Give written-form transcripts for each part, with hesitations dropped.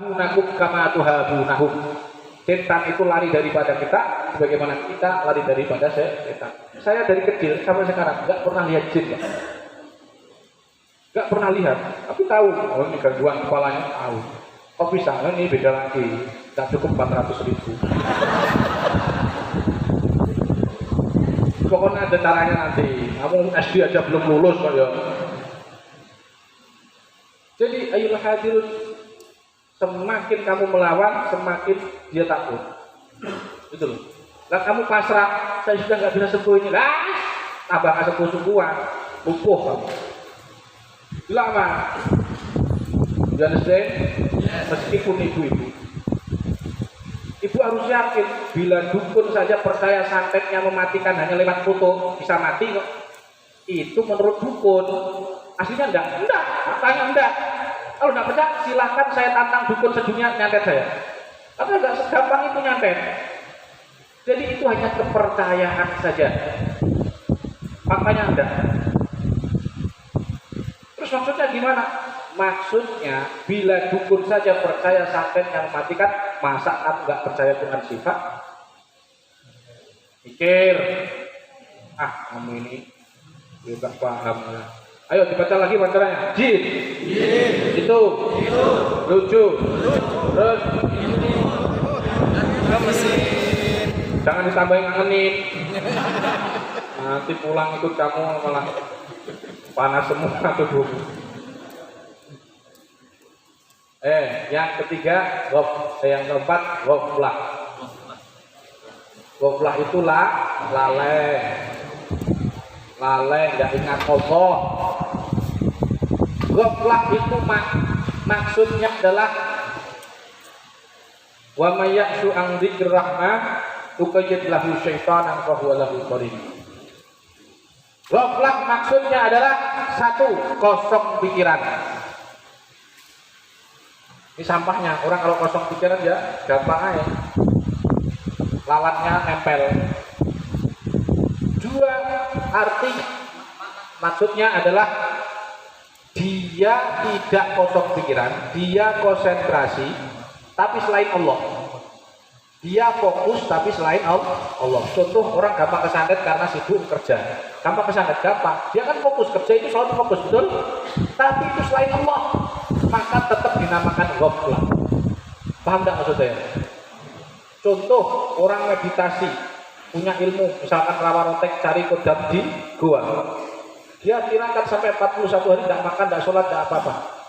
Nakum kama tuhabunahum. Setan itu lari daripada kita, sebagaimana kita lari daripada setan. Saya dari kecil sampai sekarang nggak pernah lihat jin, Pak. Nggak pernah lihat, tapi tahu. Oh, ini gangguan kepalanya, tahu. Kok bisa? Oh, ini beda lagi. Nggak cukup 400.000. Pokoknya ada caranya nanti. Kamu SD aja belum lulus kok ya. Jadi ayolah hadirun. Semakin kamu melawan, semakin dia takut. Gitu loh. Lah kamu pasrah, saya sudah nggak bisa sembuh ini. Lah, tambah nggak sembuh-sembuhan, lumpuh kamu. Lama. You understand? Meskipun ibu-ibu. Ibu harus yakin, bila dukun saja percaya santetnya mematikan hanya lewat foto, bisa mati kok. Itu menurut dukun. Aslinya enggak? Enggak, faktanya enggak. Kalau enggak percaya, silahkan saya tantang dukun sedunia nyantet saya. Karena enggak segampang itu nyantet. Jadi itu hanya kepercayaan saja. Faktanya enggak. Terus maksudnya gimana? Maksudnya, bila dukun saja percaya santet yang mematikan, masa kamu nggak percaya dengan sifat? Pikir, kamu ini juga paham ya. Ayo dibaca lagi mantranya. Jin, itu, lucu, terus, jangan ditambahin ngangenin. Nanti pulang ikut kamu malah panas semua tubuh. Yang ketiga, yang keempat, ghaflah. Ghaflah itu lalai, nggak ingat Allah. Ghaflah itu maksudnya adalah wa may ya'shu an dzikrir rahmah tuqayyid lahu syaitanan fa huwa lahu qarin. Ghaflah maksudnya adalah satu, kosong pikiran. Ini sampahnya, orang kalau kosong pikiran ya gampang aja. Lalatnya nempel. Dua, arti maksudnya adalah dia tidak kosong pikiran, dia konsentrasi, tapi selain Allah. Dia fokus tapi selain Allah. Contoh orang gampang kesantet karena sibuk kerja. Gampang kesantet, gampang. Dia kan fokus kerja itu selalu fokus, betul? Tapi itu selain Allah, maka tetap dinamakan ghaflah. Paham tak maksud saya? Contoh orang meditasi, punya ilmu, misalkan rawa rotek cari kodam di gua. Dia tirangkan sampai 41 hari tidak makan, tidak sholat, tidak apa-apa.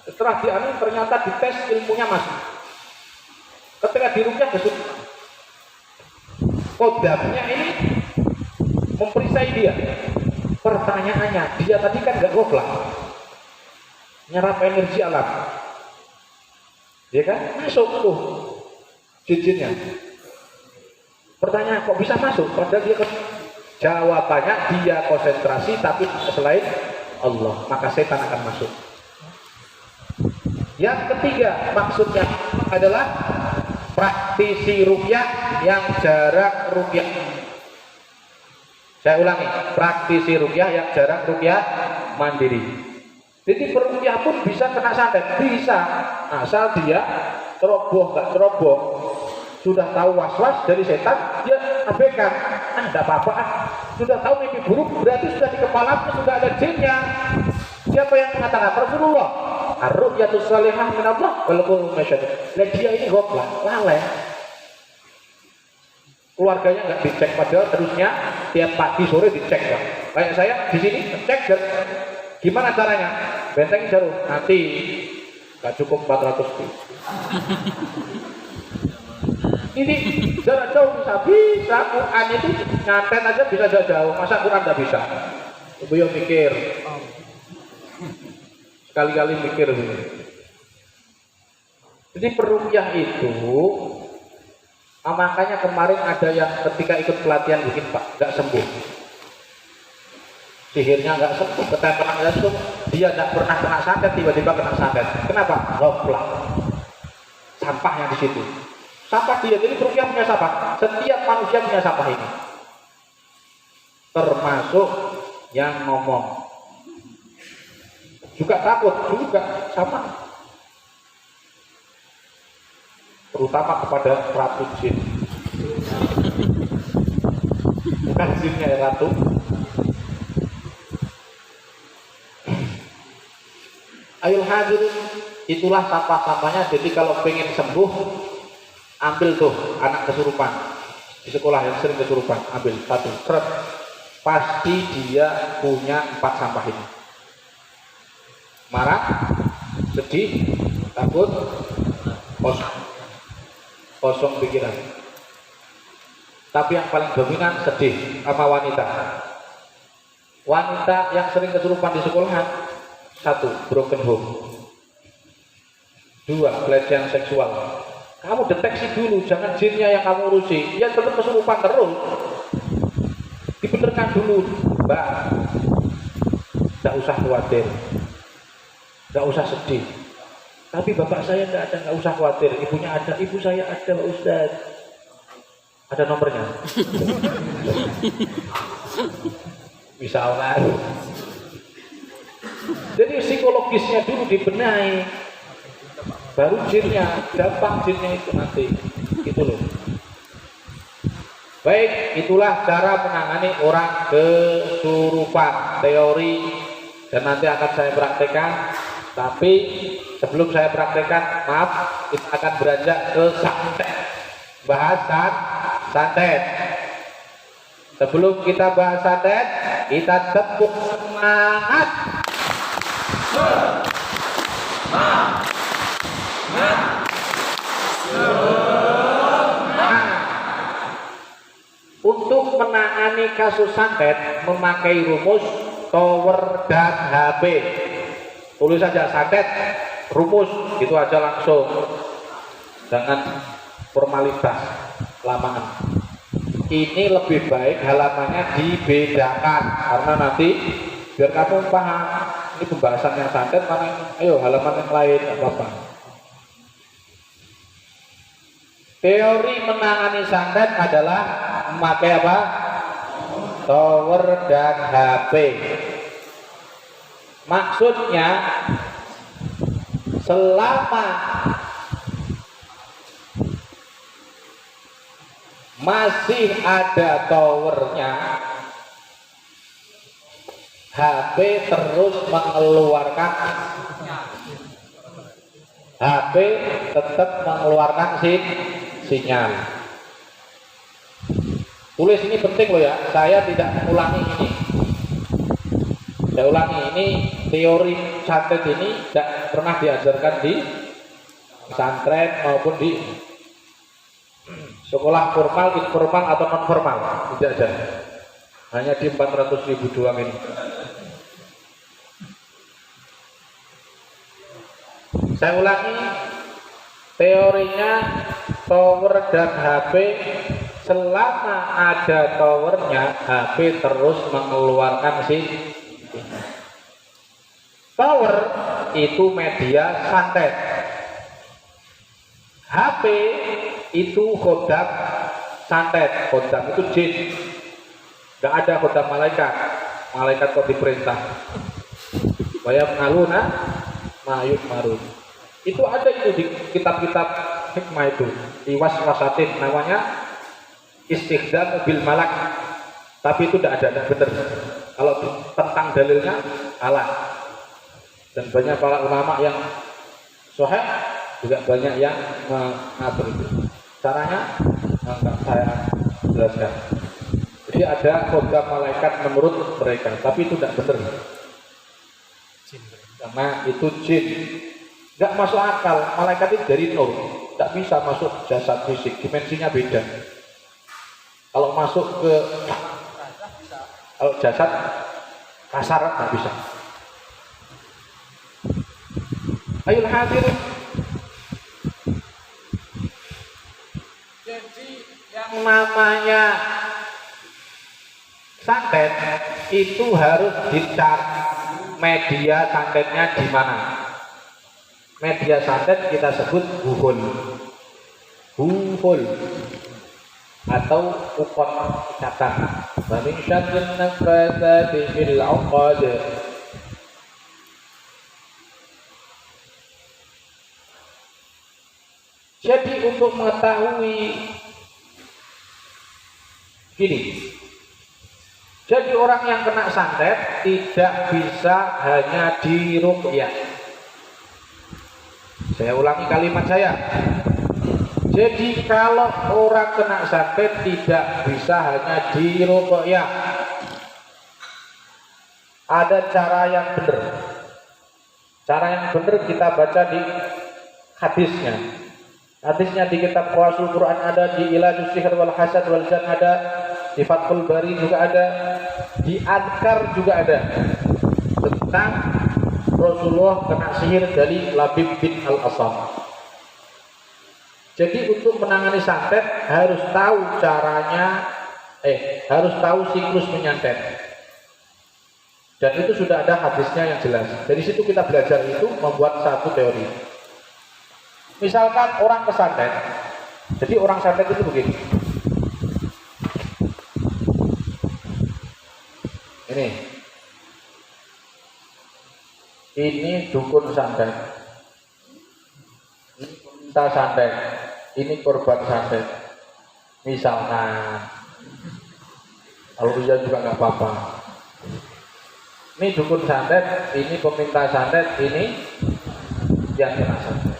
Setelah dianu ternyata dites ilmunya masih. Ketika dirukyah besok kodamnya ini memperisai dia. Pertanyaannya, dia tadi kan nggak ghaflah, nyerap energi alam, ya kan? Masuk tuh jinnya. Pertanyaan, kok bisa masuk? Padahal dia jawabannya dia konsentrasi tapi selain Allah, maka setan akan masuk. Yang ketiga maksudnya adalah praktisi ruqyah yang jarak ruqyah. Saya ulangi, praktisi ruqyah yang jarak ruqyah mandiri. Jadi peruqyah pun bisa kena santet, bisa, asal dia ceroboh nggak ceroboh. Sudah tahu was-was dari setan, dia abaikan. Tidak apa-apa. Sudah tahu mimpi buruk, berarti sudah di kepalanya sudah ada jinnya. Siapa yang mengatakan? Rasulullah. Ar-ru'yatus salihah min Allah wal qulub masyad. Lah dia ini ghaflah, lalai. Keluarganya nggak dicek, padahal terusnya tiap pagi sore dicek, Pak. Kayak saya di sini cek, gimana caranya? Benteng jarum, nanti nggak cukup 400.000. Ini jarak jauh bisa, Quran itu nyantet aja bisa jauh, masa Quran nggak bisa? Ibu yang mikir, sekali-kali mikir. Jadi peruqyah itu, makanya kemarin ada yang ketika ikut pelatihan bikin Pak, nggak sembuh. Sihirnya nggak sembuh, ketempelan nggak sembuh, dia nggak pernah kena santet, tiba-tiba kena santet. Kenapa? Ghaflah. Sampahnya di situ. Sampah dia, jadi peruqyah punya sampah. Setiap manusia punya sampah ini. Termasuk yang ngomong. Juga takut, juga sama. terutama kepada ratu jin. Bukan jinnya ya, ratu. Ayul hadirin, itulah sampah-sampahnya. Jadi kalau pengen sembuh, ambil tuh anak kesurupan di sekolah yang sering kesurupan, ambil satu, seret. Pasti dia punya 4 sampah ini. Marah, sedih, takut, kosong pikiran. Tapi yang paling dominan sedih sama wanita. Wanita yang sering kesurupan di sekolahan, 1, broken home. 2, pelecehan seksual. Kamu deteksi dulu, jangan jinnya yang kamu urusi. Ya tetap kesurupan terus. Dibenerkan dulu, Mbak. Tidak usah khawatir, tidak usah sedih. Tapi bapak saya tidak ada, nggak usah khawatir. Ibunya ada, ibu saya ada, Pak Ustaz. Ada nomornya. Misalnya. Jadi psikologisnya dulu dibenahi, baru jinnya, gampang jinnya itu nanti. Itu loh. Baik, itulah cara menangani orang kesurupan, teori, dan nanti akan saya praktekkan. Tapi sebelum saya praktekkan, maaf, kita akan beranjak ke santet. Bahas santet. Sebelum kita bahas santet, kita tepuk semangat. Untuk menangani kasus santet memakai rumus tower dan HP. Tulis saja santet, rumus, itu aja langsung. Jangan formalitas lamaan. Ini lebih baik halamannya dibedakan karena nanti biar kamu paham. Ini pembahasan yang santet, mana? Ayo halaman yang lain, apa-apa. Teori menangani santet adalah memakai apa? Tower dan HP. Maksudnya selama masih ada towernya, HP terus mengeluarkan, HP tetap mengeluarkan sinyal. Tulis ini penting loh ya, saya tidak mengulangi ini. Saya ulangi, ini teori santet ini tidak pernah diajarkan di pesantren maupun di sekolah formal, informal atau non formal, tidak ada. Hanya di 400.000 doang ini. Saya ulangi, teorinya tower dan HP, selama ada towernya, HP terus mengeluarkan tower itu media santet, HP itu khodam santet. Khodam itu jin, nggak ada khodam malaikat. Malaikat kok diperintah bayam ngaluna mayut marun. Itu ada itu di kitab-kitab hikmah itu, iwas wasatin namanya istighdam bil malak. Tapi itu tidak ada, benar. Kalau tentang dalilnya salah. Dan banyak para ulama yang sahih, juga banyak yang mengatur itu. Caranya enggak saya jelaskan. Jadi ada khodam malaikat menurut mereka, tapi itu tidak benar. Karena itu jin. Enggak masuk akal, malaikat itu dari nur, tidak bisa masuk jasad fisik, dimensinya beda. Kalau masuk ke jasad kasar nggak bisa. Ayul hadirin, jadi yang namanya santet itu harus dicari media santetnya di mana. Media santet kita sebut buhul atau ukot ikatan. Wa min syarrin nafatsati fil 'uqad. Jadi untuk mengetahui gini, jadi orang yang kena santet tidak bisa hanya diruqyah. Saya ulangi kalimat saya. Jadi kalau orang kena santet tidak bisa hanya diruqyah. Ada cara yang benar. Cara yang benar kita baca di hadisnya. Hadisnya di kitab Qawasul Quran ada, di Ilajus Sihr wal Hasad wal Jan ada, di Fathul Bari juga ada, di Adkar juga ada tentang Rasulullah kena sihir dari Labib bin Al-Asam. Jadi untuk menangani santet harus tahu caranya, harus tahu siklus menyantet. Dan itu sudah ada hadisnya yang jelas. Dari situ kita belajar itu membuat satu teori. Misalkan orang kesantet, jadi orang santet itu begini. Ini dukun santet, ini peminta santet, ini korban santet. Misalkan, kalau iya juga nggak apa-apa. Ini dukun santet, ini peminta santet, ini yang kena santet.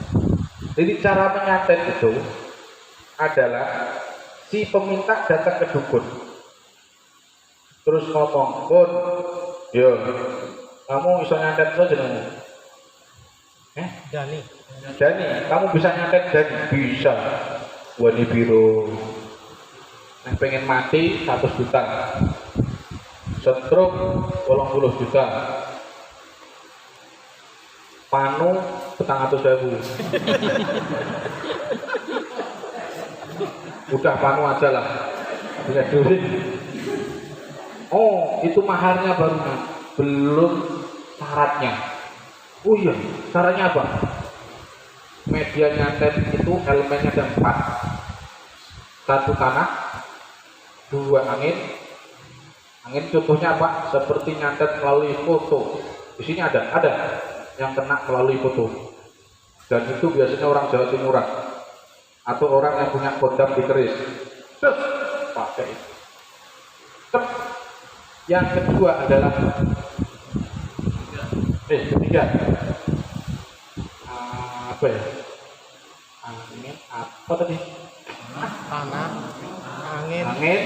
Jadi cara menyantet itu adalah si peminta datang ke dukun, terus ngomong, "Kun, yo, kamu bisa nyantet saja jenengmu?" Dani. Dani, kamu bisa nyantet Dani? Bisa. Wani biru. Yang pengen mati 100 juta. Stroke 80 juta. Panu 400.000. Udah panu aja lah, punya duit. Oh, itu maharnya baru, belum syaratnya. Oh iya, syaratnya apa? Media nyantet itu elemennya ada 4. 1 tanah, 2 angin. Angin contohnya apa? Seperti nyantet melalui foto. Di sini ada yang kena melalui foto, dan itu biasanya orang Jawa Timuran atau orang yang punya kodam di keris. Terus pakai itu. Yang kedua adalah ketiga apa ya? Angin apa tadi? Tanah, angin,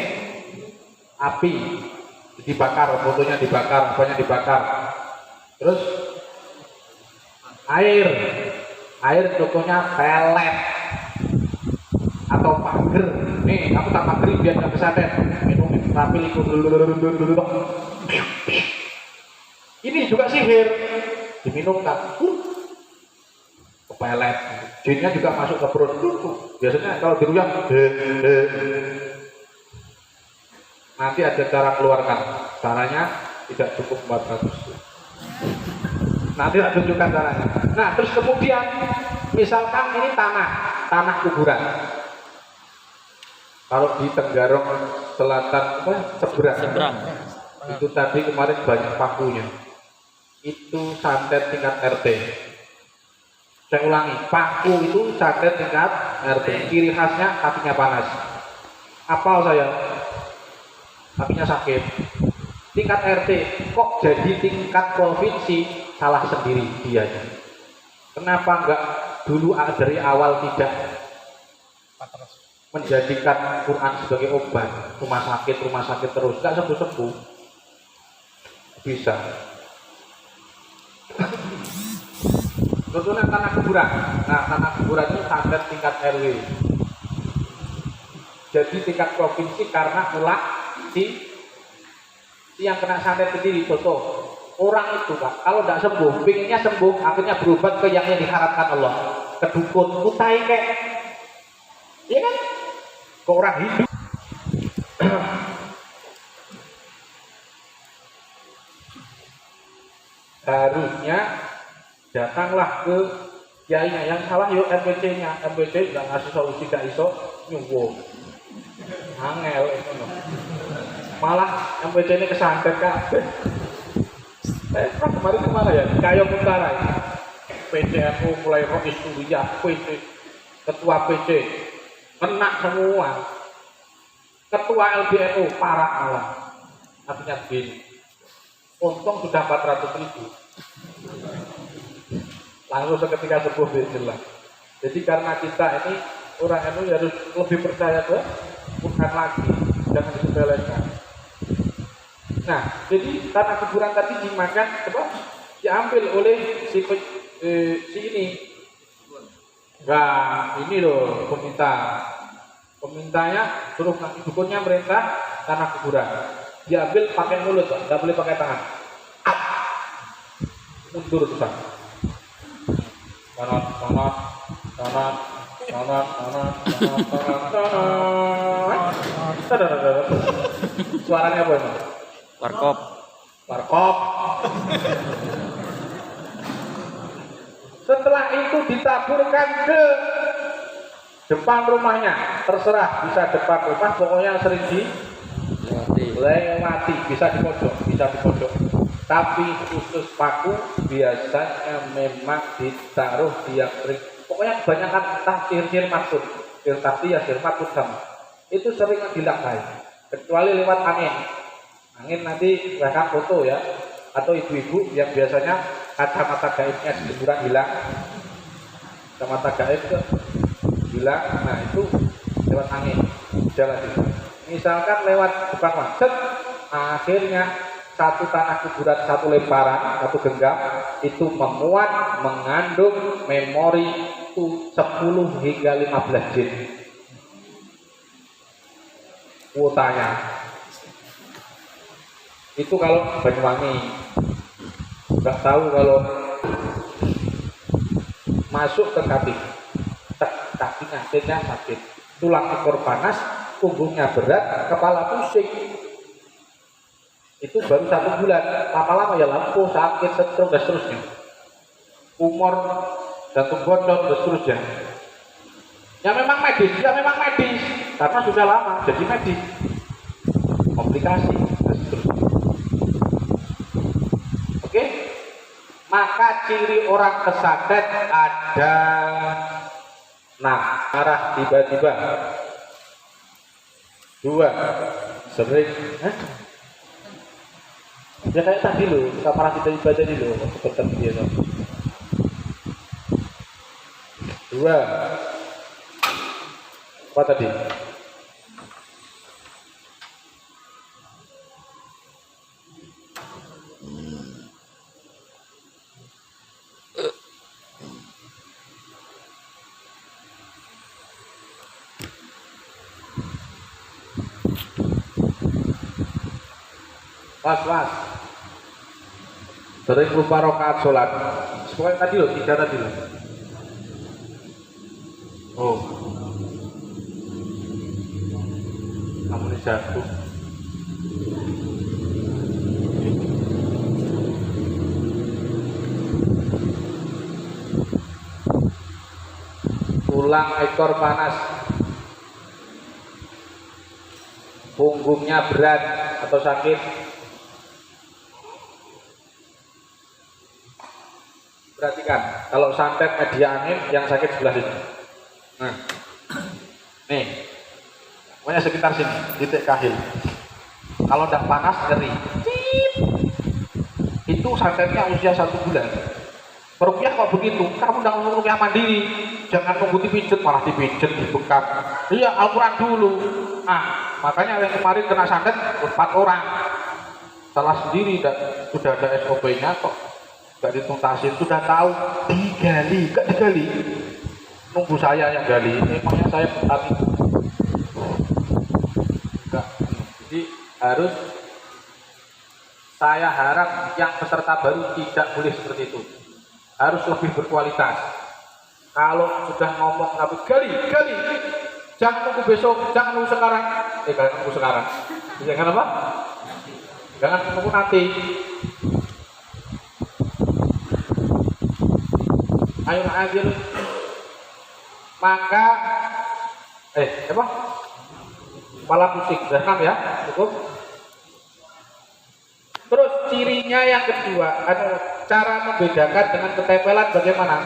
api, dibakar, fotonya dibakar, apanya dibakar. Terus air contohnya pelet atau pager. Nih, kamu tak pager biar nggak kesantet. Minum tapi likur dulu. Ini juga sihir, diminumkan. Kepelet. Jinnya juga masuk ke perut. Biasanya kalau diruyang, nanti ada cara keluarkan. Caranya tidak cukup 400. Nanti tak tunjukkan caranya. Nah, terus kemudian misalkan ini tanah kuburan. Kalau di Tenggarong Selatan seberang. Itu tadi kemarin banyak pakunya. Itu santet tingkat RT. Saya ulangi, paku itu santet tingkat RT. Ciri khasnya kakinya panas. Apal saya, kakinya sakit. Tingkat RT, kok jadi tingkat provinsi? Salah sendiri dia. Kenapa enggak dulu dari awal tidak menjadikan Quran sebagai obat? Rumah sakit terus, enggak sembuh-sembuh. Bisa. Contohnya tanah kuburan. Nah, tanah kuburan itu santet tingkat RW. Jadi tingkat provinsi karena ulah si yang kena santet sendiri. Contoh, orang itu Pak, kalau tidak sembuh, pinginnya sembuh, akhirnya berobat ke yang diharapkan Allah, ke dukun, kutai kek, iya kan? Ke orang hidup. Harusnya datanglah ke kiainya. Yang salah yuk MPC-nya, MPC nggak ngasih solusi, gak iso nyuwun, angel itu. Malah MPC ini kesantet Kak. Kemarin kemana ya? Kayo Utara ini. PCNU mulai roh Suriah, PC ketua PC, kena semua. Ketua LBNU, parah malah. Artinya begini, untung sudah 400.000. Langsung seketika sebuah jelas. Jadi karena kita ini orang NU harus lebih percaya ke bukan lagi, jangan disepelekan. Nah, jadi tanah kuburan tadi dimakan, diambil oleh si ini. Nah, ini loh pemintanya suruh dukunnya merintah tanah kuburan. Diambil pakai mulut, Pak, nggak boleh pakai tangan. Mundur tuh, Pak. Tanat. Suaranya apa ini? Warkop. Setelah itu ditaburkan ke depan rumahnya, terserah bisa depan rumah, pokoknya sering dilewati, bisa di pojok. Tapi khusus paku biasanya memang ditaruh di yang sering. Pokoknya kebanyakan entah sihir maksud, sihir takti ya sihir maksud sama. Itu sering dilakukan, kecuali lewat angin nanti bahkan foto ya, atau ibu-ibu yang biasanya kacamata gaibnya di kuburan hilang, kacamata gaib itu hilang, nah itu lewat angin jalan itu. Misalkan lewat depan macet, akhirnya satu tanah kuburan, satu lemparan, satu genggam itu mengandung memori itu 10 hingga 15 jin kuotanya. Itu kalau Banyuwangi. Nggak tahu kalau masuk ke kaki kakinya sakit, tulang ekor panas, punggungnya berat, kepala pusing. Itu baru 1 bulan, lama-lama ya lampu, sakit, stroke dan seterusnya, umur, jantung bocor dan seterusnya. Ya memang medis, karena sudah lama jadi medis, komplikasi dan seterusnya. Oke, maka ciri orang kesantet ada marah tiba-tiba, 2 sering, ya kayak tadi loh, kamar tiba-tiba tadi loh, seperti dia loh. 2 apa tadi? Was sering lupa rakaat sholat. Pokoknya tadi loh, 3 tadi loh. Oh, kamu ini jatuh. Tulang ekor panas, punggungnya berat atau sakit. Perhatikan, kalau santet media angin yang sakit sebelah sini. Nah, nih, pokoknya sekitar sini, titik kahil. Kalau tidak panas, nyeri. Itu santetnya usia 1 bulan. Perukiah kok begitu? Kamu tidak ngomong rukiah mandiri, jangan nunggu dipijet, malah dipijet, dibekap. Iya, Al-Quran dulu. Nah, makanya yang kemarin kena santet 4 orang. Salah sendiri, sudah ada SOP-nya kok. Gak dituntasin, sudah tahu, digali, gak digali, nunggu saya yang gali, emangnya saya tadi enggak. Jadi harus, saya harap yang peserta baru tidak boleh seperti itu, harus lebih berkualitas. Kalau sudah ngomong tapi gali, jangan nunggu besok, jangan nunggu sekarang, jangan nunggu sekarang, jangan apa? Jangan nunggu nanti. Ayo hadir, maka kepala pusing, sudah 6 ya, cukup. Terus cirinya yang kedua, cara membedakan dengan ketempelan bagaimana?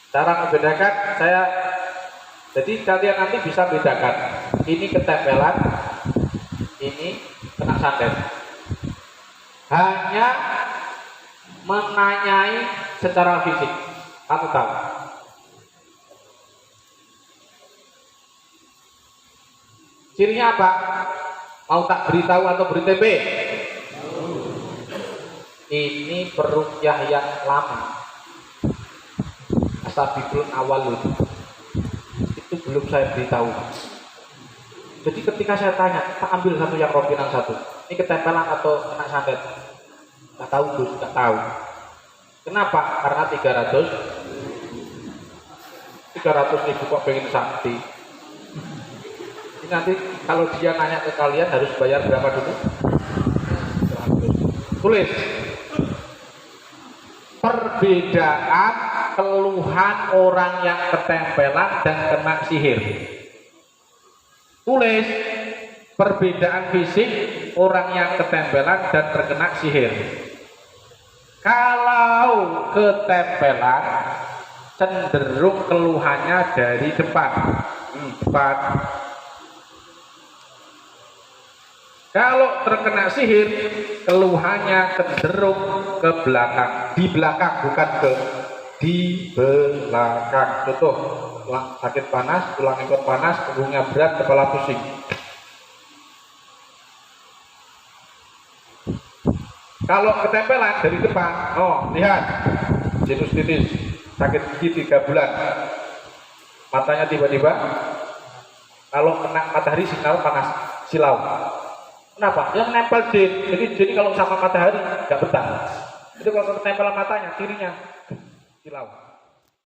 Cara membedakan, saya Jadi kalian nanti bisa bedakan, ini ketempelan, ini kena santet. Hanya menanyai secara fisik, kamu tahu. Cirinya apa? Mau tak beritahu atau beri TP? Ini peruqyah yang lama. Asabiqul awal itu belum saya beritahu. Jadi ketika saya tanya, tak ambil satu yang rokinan satu. Ini ketempelan atau kena santet? Nggak tahu Gus, nggak tahu. Kenapa? Karena 300 ribu kok pengen sakti. Ini nanti kalau dia nanya ke kalian harus bayar berapa dulu? 100. Tulis. Perbedaan keluhan orang yang ketempelan dan kena sihir. Tulis. Perbedaan fisik orang yang ketempelan dan terkena sihir. Kalau ketempelan cenderung keluhannya dari depan. Depan. Kalau terkena sihir, keluhannya cenderung ke belakang, di belakang bukan ke di belakang. Contoh, sakit panas, tulang ekor panas, punggungnya berat, kepala pusing. Kalau ketempelan dari depan, oh lihat, sinusitis, sakit gigi 3 bulan, matanya tiba-tiba, kalau kena matahari sinar panas, silau. Kenapa? Yang nempel jin. Jadi kalau sama matahari nggak betah. Itu kalau ketempelan matanya, cirinya silau.